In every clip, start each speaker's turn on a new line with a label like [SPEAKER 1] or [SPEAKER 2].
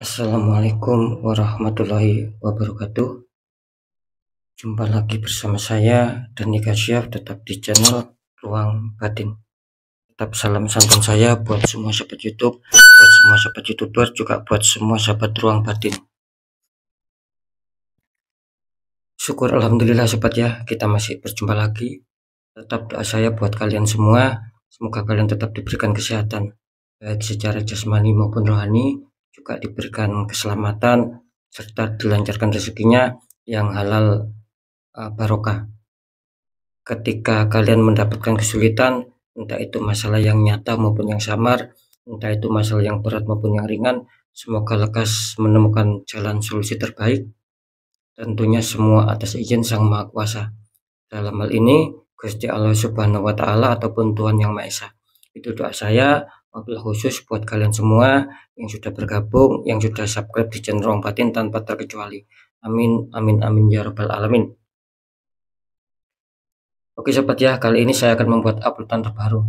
[SPEAKER 1] Assalamualaikum warahmatullahi wabarakatuh. Jumpa lagi bersama saya Danika Syaf, tetap di channel Ruang Batin. Tetap salam santun saya buat semua sahabat YouTube, buat semua sahabat YouTuber, juga buat semua sahabat Ruang Batin. Syukur alhamdulillah sobat ya, kita masih berjumpa lagi. Tetap doa saya buat kalian semua, semoga kalian tetap diberikan kesehatan, baik secara jasmani maupun rohani, juga diberikan keselamatan serta dilancarkan rezekinya yang halal barokah. Ketika kalian mendapatkan kesulitan, entah itu masalah yang nyata maupun yang samar, entah itu masalah yang berat maupun yang ringan, semoga lekas menemukan jalan solusi terbaik. Tentunya semua atas izin Sang Maha Kuasa. Dalam hal ini Gusti Allah Subhanahu wa Ta'ala ataupun Tuhan Yang Maha Esa. Itu doa saya wabil khusus buat kalian semua yang sudah bergabung, yang sudah subscribe di channel Ruang Batin tanpa terkecuali. Amin amin amin ya rabbal alamin. Oke sobat ya, kali ini saya akan membuat uploadan terbaru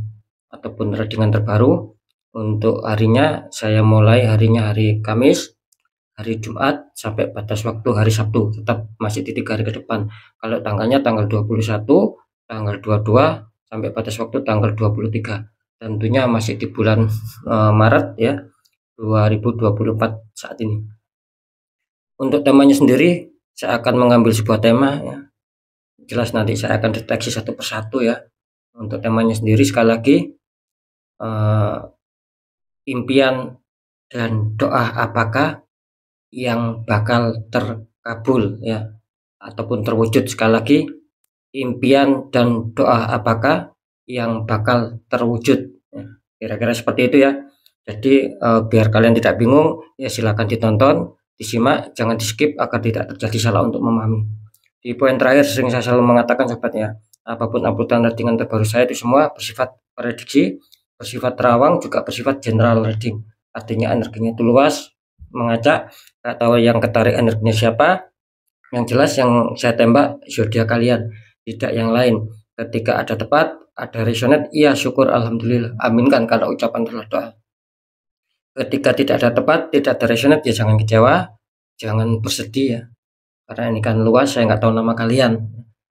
[SPEAKER 1] ataupun readingan terbaru. Untuk harinya saya mulai harinya hari Kamis, hari Jumat sampai batas waktu hari Sabtu, tetap masih di 3 hari ke depan. Kalau tanggalnya tanggal 21, tanggal 22 sampai batas waktu tanggal 23. Tentunya masih di bulan Maret ya, 2024 saat ini. Untuk temanya sendiri saya akan mengambil sebuah tema ya. Jelas nanti saya akan deteksi satu persatu ya. Untuk temanya sendiri sekali lagi, impian dan doa apakah yang bakal terkabul ya ataupun terwujud. Sekali lagi, impian dan doa apakah yang bakal terwujud ya. Kira-kira seperti itu ya. Jadi biar kalian tidak bingung ya, silakan ditonton, disimak, jangan di skip agar tidak terjadi salah untuk memahami. Di poin terakhir sering saya selalu mengatakan sobat ya, apapun uploadan readingan terbaru saya itu semua bersifat prediksi, bersifat terawang, juga bersifat general reading. Artinya energinya itu luas, mengacak, nggak tahu yang ketarik energinya siapa. Yang jelas yang saya tembak zodiak kalian, tidak yang lain. Ketika ada tepat, ada resonate, iya syukur alhamdulillah, aminkan kalau ucapan adalah doa. Ketika tidak ada tepat, tidak ada resonate, ya jangan kecewa, jangan bersedih ya, karena ini kan luas, saya nggak tahu nama kalian.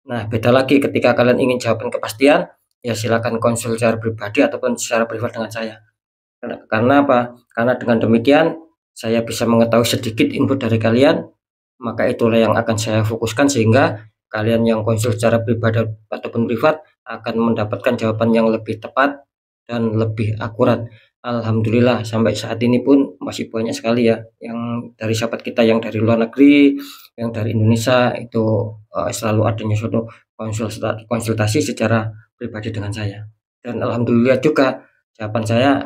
[SPEAKER 1] Nah beda lagi ketika kalian ingin jawaban kepastian, ya silakan konsul secara pribadi ataupun secara privat dengan saya. Karena apa? Karena dengan demikian saya bisa mengetahui sedikit input dari kalian, maka itulah yang akan saya fokuskan sehingga kalian yang konsul secara pribadi ataupun privat akan mendapatkan jawaban yang lebih tepat dan lebih akurat. Alhamdulillah sampai saat ini pun masih banyak sekali ya yang dari sahabat kita yang dari luar negeri, yang dari Indonesia itu selalu adanya suatu konsultasi secara pribadi dengan saya. Dan alhamdulillah juga jawaban saya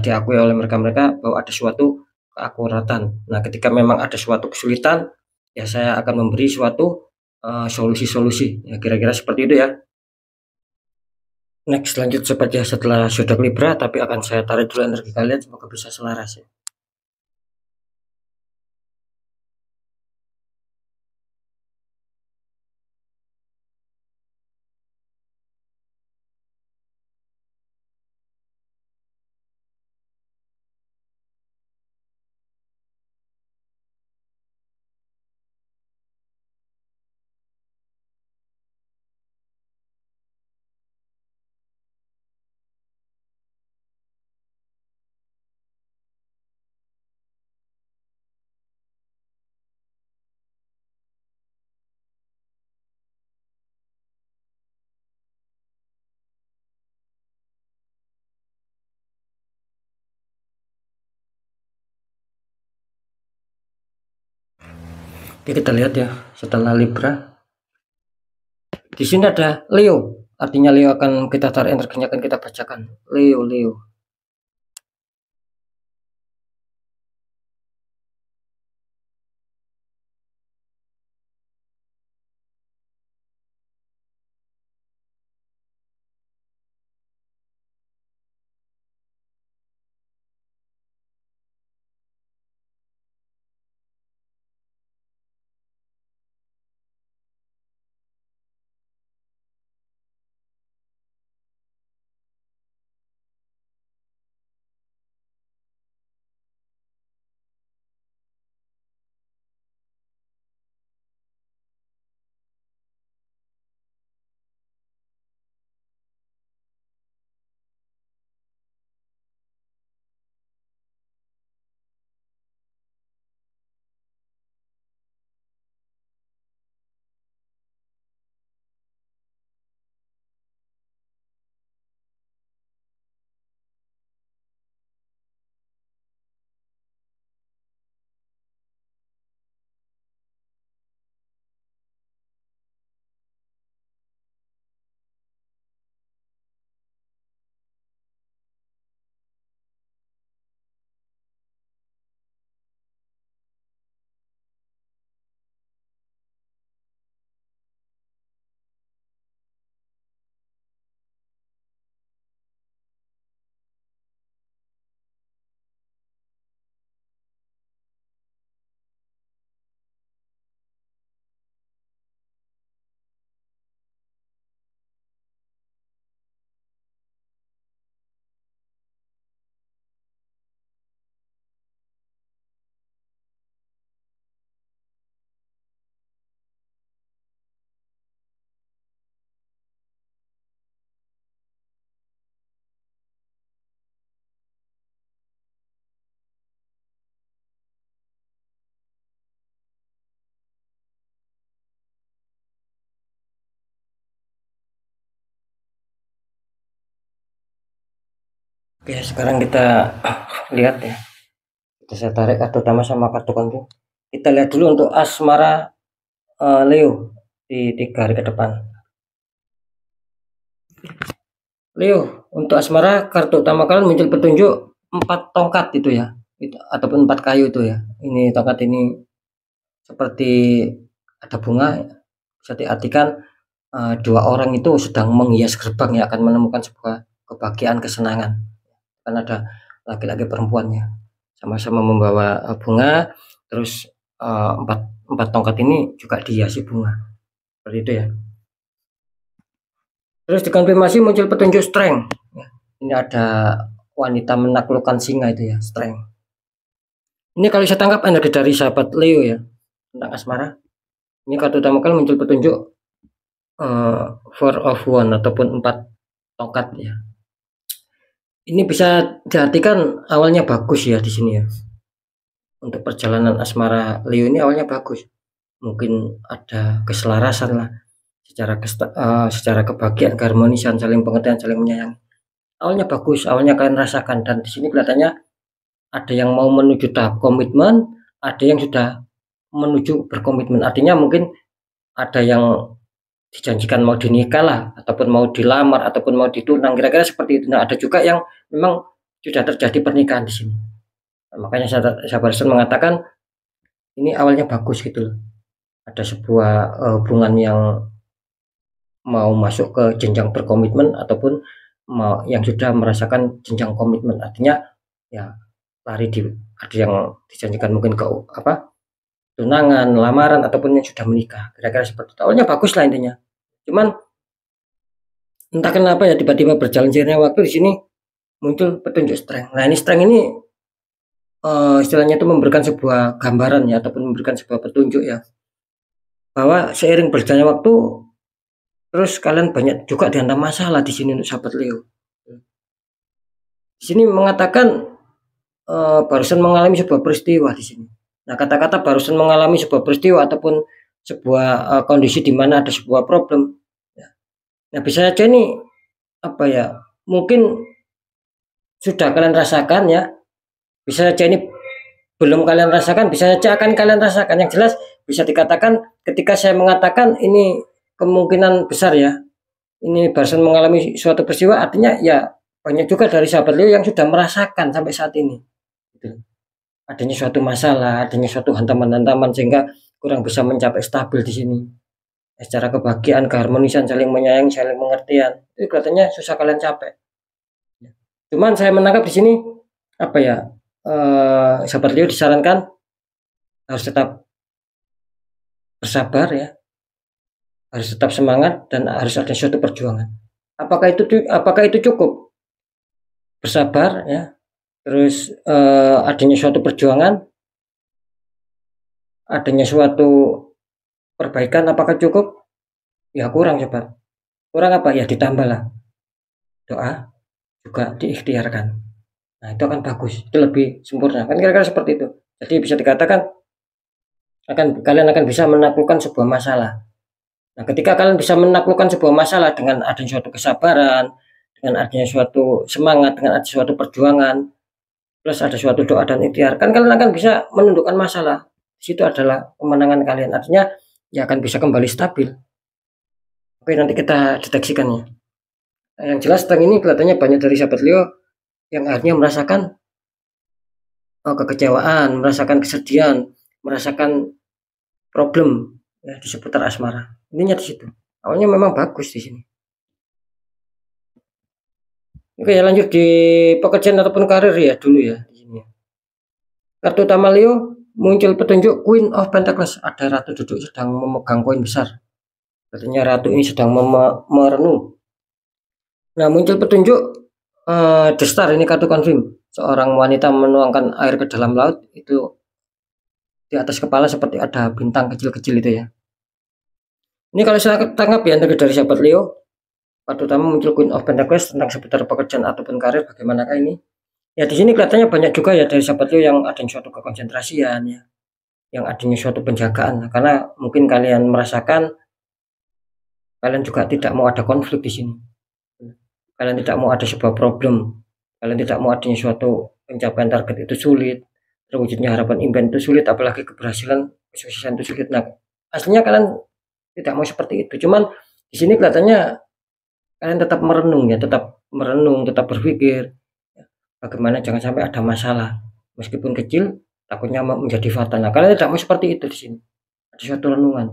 [SPEAKER 1] diakui oleh mereka-mereka bahwa ada suatu keakuratan. Nah, ketika memang ada suatu kesulitan, ya saya akan memberi suatu solusi-solusi. Ya, kira-kira seperti itu ya. Next, lanjut sobat ya, setelah sudah Libra, tapi akan saya tarik dulu energi kalian, semoga bisa selaras ya. Oke, kita lihat ya, setelah Libra, di sini ada Leo. Artinya Leo akan kita tarik energinya, akan kita bacakan. Leo, Leo. Oke, sekarang kita lihat ya. Saya tarik kartu utama sama kartu konflik. Kita lihat dulu untuk asmara Leo di 3 hari ke depan. Leo, untuk asmara kartu utama kalian muncul petunjuk 4 tongkat itu ya, ataupun 4 kayu itu ya. Ini tongkat ini seperti ada bunga, bisa diartikan 2 orang itu sedang menghias gerbang yang akan menemukan sebuah kebahagiaan, kesenangan. Kan ada laki-laki perempuannya sama-sama membawa bunga, terus empat tongkat ini juga dihiasi bunga seperti itu ya. Terus dikonfirmasi muncul petunjuk strength. Ini ada wanita menaklukkan singa itu ya, strength. Ini kalau saya tangkap energi dari sahabat Leo ya tentang asmara. Ini kartu utama kalian muncul petunjuk Four of One ataupun 4 tongkat ya. Ini bisa diartikan awalnya bagus ya di sini ya. Untuk perjalanan asmara Leo ini awalnya bagus. Mungkin ada keselarasan lah secara kebahagiaan, keharmonisan, saling pengertian, saling menyayangi. Awalnya bagus, awalnya kalian rasakan, dan di sini kelihatannya ada yang mau menuju tahap komitmen, ada yang sudah menuju berkomitmen. Artinya mungkin ada yang dijanjikan mau dinikah lah, ataupun mau dilamar, ataupun mau ditunang, kira-kira seperti itu. Nah, ada juga yang memang sudah terjadi pernikahan di sini. Nah, makanya saya barusan mengatakan ini awalnya bagus gitu loh. Ada sebuah hubungan yang mau masuk ke jenjang berkomitmen, ataupun mau yang sudah merasakan jenjang komitmen. Artinya ya lari ada yang dijanjikan mungkin ke tunangan, lamaran, ataupun yang sudah menikah. Kira-kira seperti itu. Awalnya bagus lah intinya. Cuman entah kenapa ya tiba-tiba berjalan seiringnya waktu di sini muncul petunjuk strength. Nah, ini strength ini istilahnya itu memberikan sebuah gambaran ya, ataupun memberikan sebuah petunjuk ya, bahwa seiring berjalannya waktu terus kalian banyak juga dihantam masalah di sini untuk sahabat Leo. Di sini mengatakan barusan mengalami sebuah peristiwa di sini. Nah, kata-kata barusan mengalami sebuah peristiwa ataupun sebuah kondisi di mana ada sebuah problem. Nah, bisa saja ini mungkin sudah kalian rasakan ya. Bisa saja ini belum kalian rasakan, bisa saja akan kalian rasakan. Yang jelas bisa dikatakan ketika saya mengatakan ini kemungkinan besar ya, ini barusan mengalami suatu peristiwa, artinya ya banyak juga dari sahabat Leo yang sudah merasakan sampai saat ini gitu. Adanya suatu masalah, adanya suatu hantaman-hantaman sehingga kurang bisa mencapai stabil di sini. Secara kebahagiaan, keharmonisan, saling menyayangi, saling pengertian, itu kelihatannya susah kalian capek. Cuman saya menangkap di sini sahabat Leo disarankan harus tetap bersabar ya, harus tetap semangat, dan harus ada suatu perjuangan. Apakah itu cukup bersabar ya, terus adanya suatu perjuangan, adanya suatu perbaikan, apakah cukup? Ya kurang sobat. Kurang apa ya, ditambahlah doa, juga diikhtiarkan. Nah, itu akan bagus, itu lebih sempurna kan, kira-kira seperti itu. Jadi bisa dikatakan kalian akan bisa menaklukkan sebuah masalah. Nah, ketika kalian bisa menaklukkan sebuah masalah dengan adanya suatu kesabaran, dengan adanya suatu semangat, dengan adanya suatu perjuangan, plus ada suatu doa dan ikhtiar, kan kalian akan bisa menundukkan masalah. Di situ adalah kemenangan kalian. Artinya ya akan bisa kembali stabil. Oke, nanti kita deteksikan ya. Nah, yang jelas tentang ini kelihatannya banyak dari sahabat Leo yang akhirnya merasakan kekecewaan, merasakan kesedihan, merasakan problem ya di seputar asmara. Ininya di situ. Awalnya memang bagus di sini. Oke, ya lanjut di pekerjaan ataupun karir ya dulu ya di sini. Kartu utama Leo muncul petunjuk Queen of Pentacles. Ada ratu duduk sedang memegang koin besar. Artinya ratu ini sedang merenung. Nah, muncul petunjuk The Star, ini kartu konfirm. Seorang wanita menuangkan air ke dalam laut, itu di atas kepala seperti ada bintang kecil-kecil itu ya. Ini kalau saya tangkap ya dari sahabat Leo, kartu utama muncul Queen of Pentacles tentang seputar pekerjaan ataupun karir, bagaimanakah ini? Ya di sini kelihatannya banyak juga ya dari sahabat Leo yang adanya suatu kekonsentrasian ya, yang adanya suatu penjagaan, karena mungkin kalian merasakan kalian juga tidak mau ada konflik di sini. Kalian tidak mau ada sebuah problem Kalian tidak mau adanya suatu pencapaian target itu sulit, terwujudnya harapan impian itu sulit, apalagi keberhasilan kesuksesan itu sulit. Nah, aslinya kalian tidak mau seperti itu. Cuman di sini kelihatannya kalian tetap merenung ya, tetap merenung, tetap berpikir bagaimana jangan sampai ada masalah. Meskipun kecil, takutnya menjadi fatal. Nah, kalian tidak mau seperti itu di sini. Ada suatu renungan.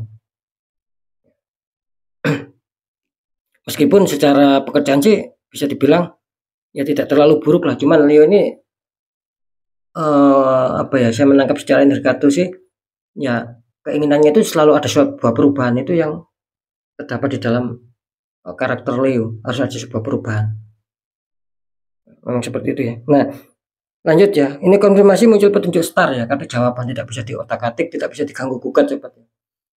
[SPEAKER 1] Meskipun secara pekerjaan sih bisa dibilang ya tidak terlalu buruk lah. Cuman Leo ini apa ya? Saya menangkap secara indikator sih, ya keinginannya itu selalu ada sebuah perubahan itu yang terdapat di dalam karakter Leo. Harus ada sebuah perubahan. Memang seperti itu ya. Nah, lanjut ya. Ini konfirmasi muncul petunjuk star ya, karena jawaban tidak bisa diotak-atik, tidak bisa diganggu gugat sobat.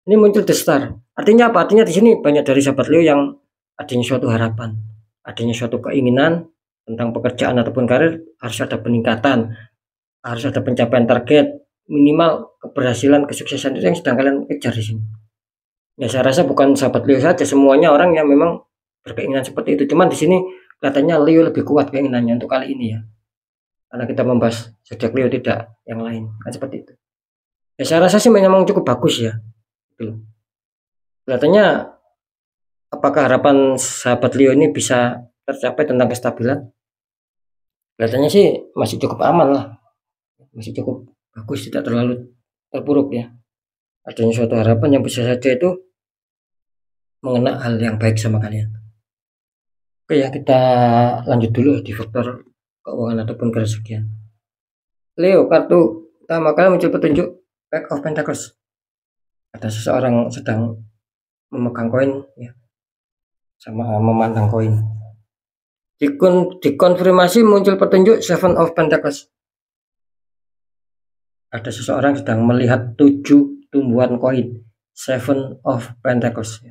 [SPEAKER 1] Ini muncul the star. Artinya apa? Artinya di sini banyak dari sahabat Leo yang adanya suatu harapan, adanya suatu keinginan tentang pekerjaan ataupun karir, harus ada peningkatan, harus ada pencapaian target, minimal keberhasilan, kesuksesan itu yang sedang kalian kejar di sini. Ya saya rasa bukan sahabat Leo saja, semuanya orang yang memang berkeinginan seperti itu. Cuman di sini katanya Leo lebih kuat keinginannya untuk kali ini ya. Karena kita membahas zodiak Leo, tidak yang lain, kan seperti itu. Ya saya rasa sih memang cukup bagus ya. Gitu. Kelihatannya apakah harapan sahabat Leo ini bisa tercapai tentang kestabilan? Kelihatannya sih masih cukup aman lah, masih cukup bagus, tidak terlalu terpuruk ya. Adanya suatu harapan yang bisa saja itu mengena hal yang baik sama kalian. Oke ya, kita lanjut dulu di faktor keuangan ataupun kerezekian. Leo, kartu pertama kali muncul petunjuk Pack of Pentacles. Ada seseorang sedang memegang koin ya, sama memandang koin. Dikonfirmasi muncul petunjuk Seven of Pentacles. Ada seseorang sedang melihat 7 tumbuhan koin, Seven of Pentacles.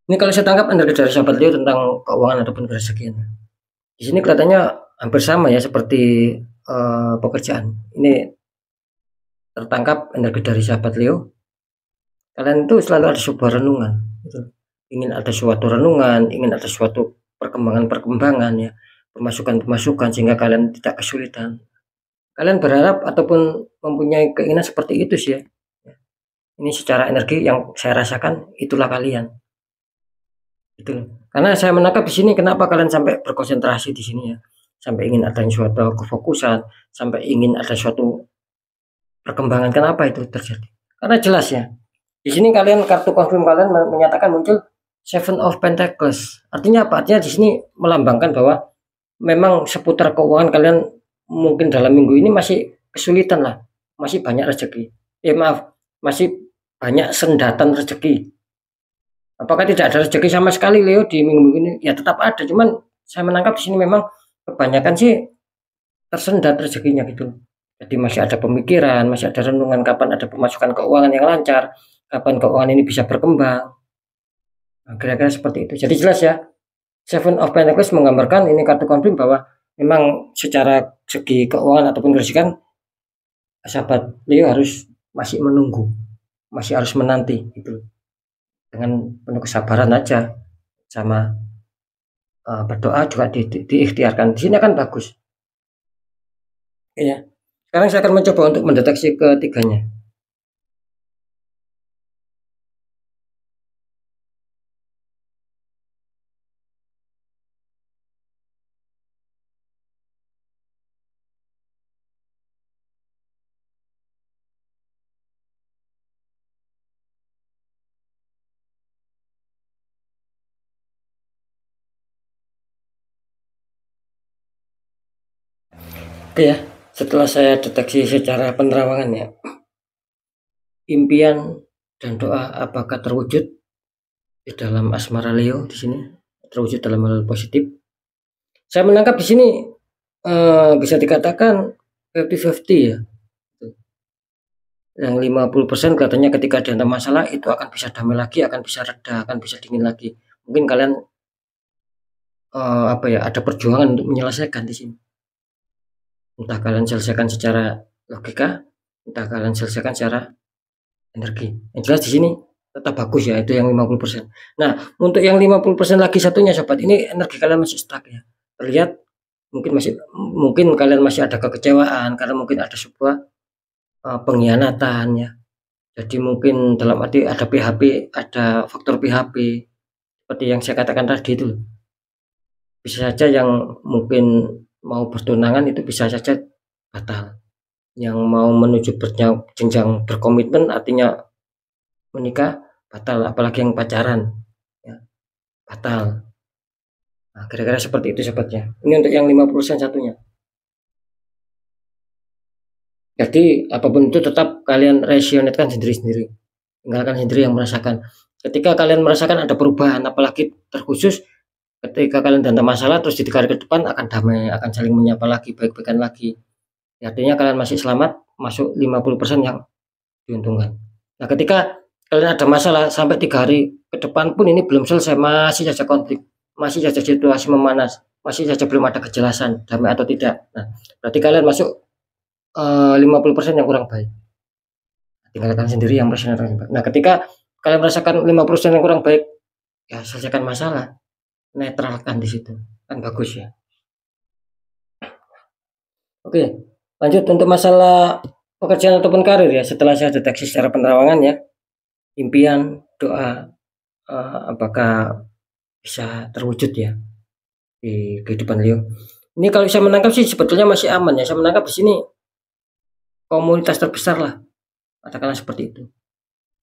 [SPEAKER 1] Ini kalau saya tangkap energi dari sahabat Leo tentang keuangan ataupun kerezekian. Di sini kelihatannya hampir sama ya seperti pekerjaan. Ini tertangkap energi dari sahabat Leo. Kalian itu selalu ada sebuah renungan. Gitu. Ingin ada suatu renungan, ingin ada suatu perkembangan ya, pemasukan sehingga kalian tidak kesulitan. Kalian berharap ataupun mempunyai keinginan seperti itu sih ya. Ini secara energi yang saya rasakan itulah kalian. Itu. Karena saya menangkap di sini kenapa kalian sampai berkonsentrasi di sini ya. Sampai ingin ada suatu kefokusan, sampai ingin ada suatu perkembangan. Kenapa itu terjadi? Karena jelas ya. Di sini kalian kartu konfirm kalian menyatakan muncul Seven of Pentacles. Artinya apa? Artinya di sini melambangkan bahwa memang seputar keuangan kalian mungkin dalam minggu ini masih kesulitan lah, masih banyak rezeki. Masih banyak sendatan rezeki. Apakah tidak ada rezeki sama sekali Leo di minggu ini? Ya tetap ada, cuman saya menangkap di sini memang kebanyakan sih tersendat rezekinya gitu. Jadi masih ada pemikiran, masih ada renungan kapan ada pemasukan keuangan yang lancar, kapan keuangan ini bisa berkembang. Nah, kira-kira seperti itu. Jadi jelas ya, Seven of Pentacles menggambarkan ini kartu konfirm bahwa memang secara segi keuangan ataupun kerezekian sahabat Leo harus masih menunggu, masih harus menanti gitu. Dengan penuh kesabaran aja, sama berdoa juga diikhtiarkan. Di sini akan bagus. Ya. Sekarang saya akan mencoba untuk mendeteksi ketiganya. Oke ya, setelah saya deteksi secara penerawangan ya, impian dan doa apakah terwujud di dalam asmara Leo di sini, terwujud dalam hal positif. Saya menangkap di sini bisa dikatakan 50-50 ya. Yang 50% katanya ketika ada masalah itu akan bisa damai lagi, akan bisa reda, akan bisa dingin lagi. Mungkin kalian ada perjuangan untuk menyelesaikan di sini. Entah kalian selesaikan secara logika, entah kalian selesaikan secara energi. Yang jelas di sini tetap bagus ya, itu yang 50%. Nah, untuk yang 50% lagi satunya sobat, ini energi kalian masih stuck ya. Terlihat mungkin kalian masih ada kekecewaan karena mungkin ada sebuah pengkhianatan ya. Jadi mungkin dalam arti ada PHP, ada faktor PHP seperti yang saya katakan tadi itu. Bisa saja yang mungkin mau bertunangan itu bisa saja batal. Yang mau menuju jenjang berkomitmen artinya menikah batal, apalagi yang pacaran ya, batal. Nah, kira-kira seperti itu sobatnya. Ini untuk yang 50% satunya. Jadi apapun itu tetap kalian rasionetkan sendiri-sendiri. Tinggalkan sendiri yang merasakan. Ketika kalian merasakan ada perubahan, apalagi terkhusus ketika kalian ada masalah terus di hari ke depan akan damai, akan saling menyapa lagi, baik-baikan lagi. Ya, artinya kalian masih selamat, masuk 50% yang diuntungkan. Nah, ketika kalian ada masalah sampai 3 hari ke depan pun ini belum selesai, masih saja konflik, masih saja situasi memanas, masih saja belum ada kejelasan damai atau tidak. Nah, berarti kalian masuk 50% yang kurang baik. Tinggalkan sendiri yang merasakan. Nah, ketika kalian merasakan 50% yang kurang baik, ya selesaikan masalah, netralkan di situ, kan bagus ya. Oke, lanjut untuk masalah pekerjaan ataupun karir ya. Setelah saya deteksi secara penerawangan ya, impian, doa, apakah bisa terwujud ya di kehidupan beliau. Ini kalau saya menangkap sih sebetulnya masih aman ya. Saya menangkap di sini komunitas terbesar lah, katakanlah seperti itu.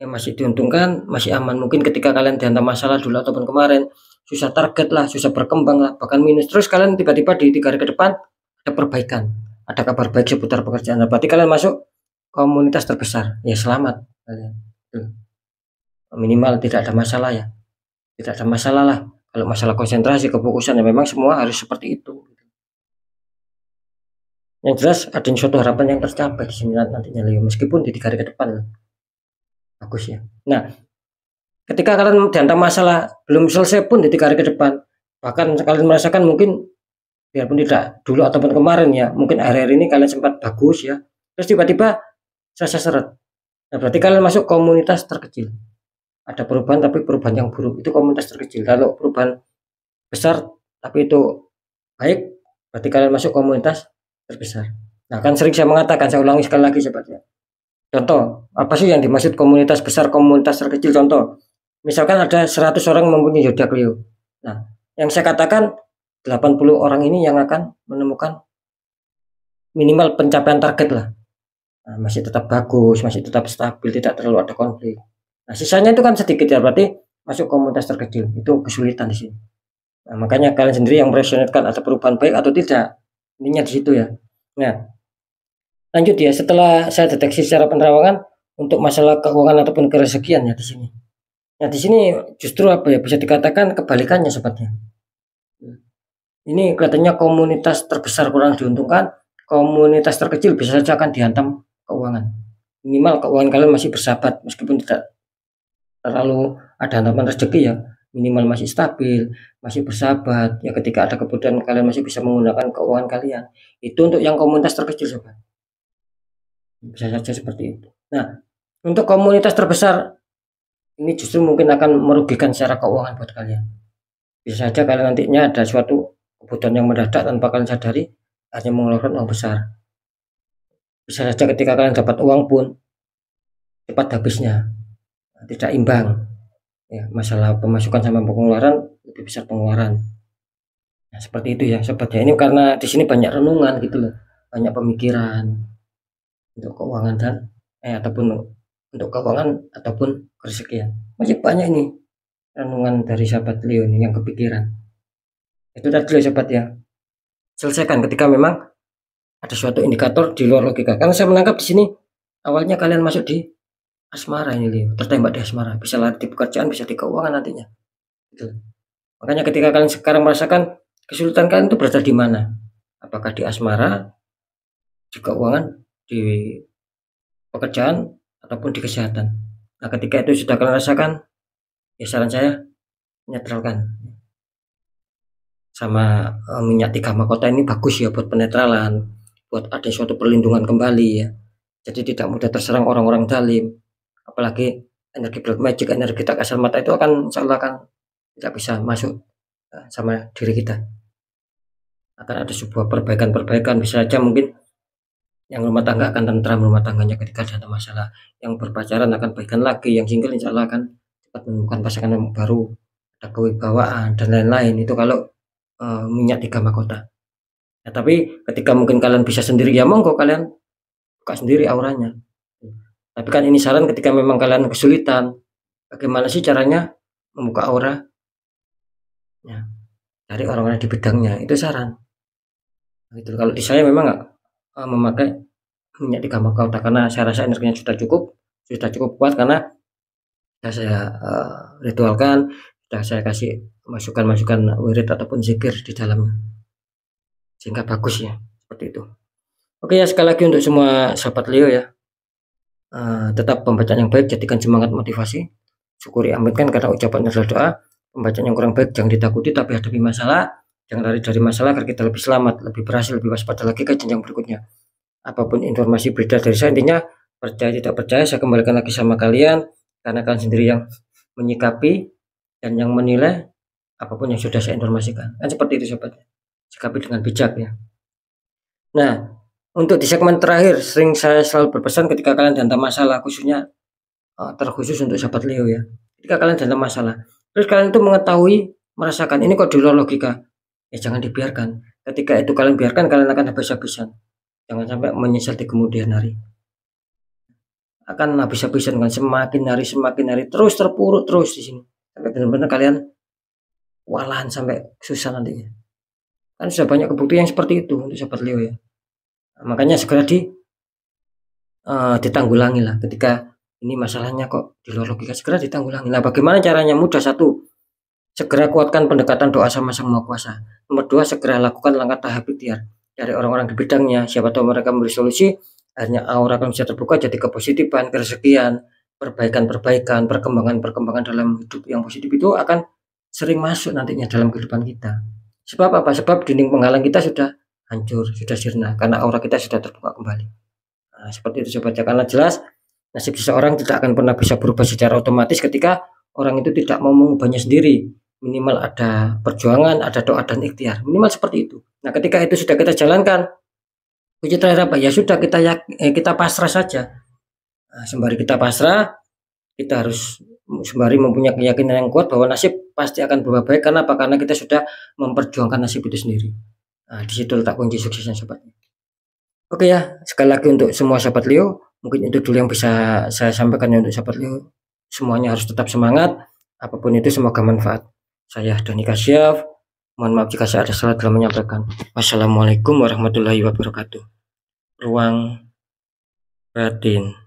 [SPEAKER 1] Yang masih diuntungkan, masih aman. Mungkin ketika kalian dihantam masalah dulu ataupun kemarin, susah target lah, susah berkembang lah, bahkan minus. Terus kalian tiba-tiba di 3 hari ke depan ada perbaikan, ada kabar baik seputar pekerjaan. Berarti kalian masuk komunitas terbesar. Ya selamat kalian. Minimal tidak ada masalah ya. Tidak ada masalah lah. Kalau masalah konsentrasi, kefokusan ya memang semua harus seperti itu. Yang jelas ada suatu harapan yang tercapai di sini nantinya Leo, meskipun di 3 hari ke depan. Bagus ya. Nah, ketika kalian dihantam masalah belum selesai pun di 3 hari ke depan, bahkan kalian merasakan mungkin biarpun tidak dulu ataupun kemarin ya, mungkin akhir-akhir ini kalian sempat bagus ya, terus tiba-tiba selesai seret. Nah, berarti kalian masuk komunitas terkecil. Ada perubahan tapi perubahan yang buruk, itu komunitas terkecil. Kalau perubahan besar tapi itu baik, berarti kalian masuk komunitas terbesar. Nah, kan sering saya mengatakan, saya ulangi sekali lagi sobatnya. Contoh, apa sih yang dimaksud komunitas besar, komunitas terkecil? Contoh, misalkan ada 100 orang mempunyai zodiak Leo. Nah, yang saya katakan 80 orang ini yang akan menemukan minimal pencapaian target lah. Nah, masih tetap bagus, masih tetap stabil, tidak terlalu ada konflik. Nah, sisanya itu kan sedikit ya, berarti masuk komunitas terkecil. Itu kesulitan di sini. Nah, makanya kalian sendiri yang meresonetkan ada perubahan baik atau tidak. Intinya di situ ya. Nah, lanjut ya, setelah saya deteksi secara penerawangan untuk masalah keuangan ataupun kerezekian ya di sini. Nah, di sini justru apa ya, bisa dikatakan kebalikannya sobatnya. Ini kelihatannya komunitas terbesar kurang diuntungkan, komunitas terkecil bisa saja akan dihantam keuangan. Minimal keuangan kalian masih bersahabat meskipun tidak terlalu ada hantaman rezeki ya, minimal masih stabil, masih bersahabat ya. Ketika ada kebutuhan kalian masih bisa menggunakan keuangan kalian. Itu untuk yang komunitas terkecil sobat, bisa saja seperti itu. Nah, untuk komunitas terbesar ini justru mungkin akan merugikan secara keuangan buat kalian. Bisa saja kalian nantinya ada suatu kebutuhan yang mendadak tanpa kalian sadari, hanya mengeluarkan uang besar. Bisa saja ketika kalian dapat uang pun cepat habisnya, tidak imbang ya, masalah pemasukan sama pengeluaran, lebih besar pengeluaran. Nah, seperti itu ya sobat ya. Ini karena di sini banyak renungan gitu loh, banyak pemikiran untuk keuangan dan ataupun untuk keuangan ataupun kerezekian. Masih banyak ini renungan dari sahabat Leo ini yang kepikiran. Itu tadi loh sobat ya. Selesaikan ketika memang ada suatu indikator di luar logika. Karena saya menangkap di sini awalnya kalian masuk di asmara ini Leo, tertembak di asmara, bisa lari di pekerjaan, bisa di keuangan nantinya. Gitu. Makanya ketika kalian sekarang merasakan kesulitan kalian itu berada di mana? Apakah di asmara, di keuangan, di pekerjaan, ataupun di kesehatan. Nah, ketika itu sudah kalian rasakan, ya saran saya netralkan. Sama minyak 3 mahkota ini bagus ya buat penetralan, buat ada suatu perlindungan kembali ya. Jadi tidak mudah terserang orang-orang zalim. Apalagi energi black magic, energi tak kasat mata itu akan insya Allah akan tidak bisa masuk sama diri kita. Akan ada sebuah perbaikan-perbaikan, bisa saja mungkin yang rumah tangga akan tentram rumah tangganya ketika ada masalah, yang berpacaran akan baikan lagi, yang single insya Allah akan cepat menemukan pasangan yang baru, ada kewibawaan dan lain-lain. Itu kalau minyak 3 mahkota. Ya, tapi ketika mungkin kalian bisa sendiri, ya monggo kalian buka sendiri auranya. Tapi kan ini saran ketika memang kalian kesulitan, bagaimana sih caranya membuka aura? Ya, cari orang-orang di bidangnya, itu saran. Gitu. Kalau di saya memang nggak memakai minyak 3 mahkota karena saya rasa energinya sudah cukup kuat, karena sudah saya ritualkan, sudah saya kasih masukan-masukan wirid ataupun zikir di dalamnya, sehingga bagus ya, seperti itu. Oke ya, sekali lagi untuk semua sahabat Leo ya, tetap pembacaan yang baik jadikan semangat motivasi, syukuri aminkan karena ucapan adalah doa. Pembacaan yang kurang baik jangan ditakuti tapi hadapi masalah, jangan lari dari masalah agar kita lebih selamat, lebih berhasil, lebih waspada lagi ke jenjang berikutnya. Apapun informasi beredar dari saya, intinya percaya tidak percaya saya kembalikan lagi sama kalian, karena kalian sendiri yang menyikapi dan yang menilai apapun yang sudah saya informasikan. Kan seperti itu sobat, sikapi dengan bijak ya. Nah, untuk di segmen terakhir sering saya selalu berpesan ketika kalian dihantam masalah, khususnya terkhusus untuk sahabat Leo ya, ketika kalian dihantam masalah terus kalian itu mengetahui, merasakan ini kok di luar logika, ya jangan dibiarkan. Ketika itu kalian biarkan, kalian akan habis-habisan, jangan sampai menyesal di kemudian hari. Akan habis-habisan kan, semakin hari terus terpuruk terus di sini sampai benar-benar kalian kewalahan sampai susah nantinya. Kan sudah banyak kebuktian yang seperti itu untuk sahabat Leo ya. Nah, makanya segera ditanggulangi lah ketika ini masalahnya kok di luar logika, segera ditanggulangi. Nah, bagaimana caranya? Mudah. Satu, segera kuatkan pendekatan doa sama Sang Maha Kuasa. Nomor 2, segera lakukan langkah tahap ikhtiar dari orang-orang di bidangnya, siapa tahu mereka memberi solusi, akhirnya aura akan bisa terbuka jadi kepositifan, kerezekian, perbaikan-perbaikan, perkembangan-perkembangan dalam hidup yang positif itu akan sering masuk nantinya dalam kehidupan kita. Sebab apa? Sebab dinding penghalang kita sudah hancur, sudah sirna, karena aura kita sudah terbuka kembali. Nah, seperti itu sobat, karena jelas nasib seseorang tidak akan pernah bisa berubah secara otomatis ketika orang itu tidak mau mengubahnya sendiri. Minimal ada perjuangan, ada doa dan ikhtiar, minimal seperti itu. Nah, ketika itu sudah kita jalankan, kunci terakhir apa? Ya sudah, kita pasrah saja. Nah, sembari kita pasrah, kita harus sembari mempunyai keyakinan yang kuat bahwa nasib pasti akan berubah baik. Karena apa? Karena kita sudah memperjuangkan nasib itu sendiri. Nah, di situ letak kunci suksesnya sobat. Oke ya, sekali lagi untuk semua sahabat Leo, mungkin itu dulu yang bisa saya sampaikan untuk sahabat Leo. Semuanya harus tetap semangat, apapun itu semoga manfaat. Saya Dani Kasyaf, mohon maaf jika saya ada salah dalam menyampaikan. Wassalamualaikum warahmatullahi wabarakatuh. Ruang batin.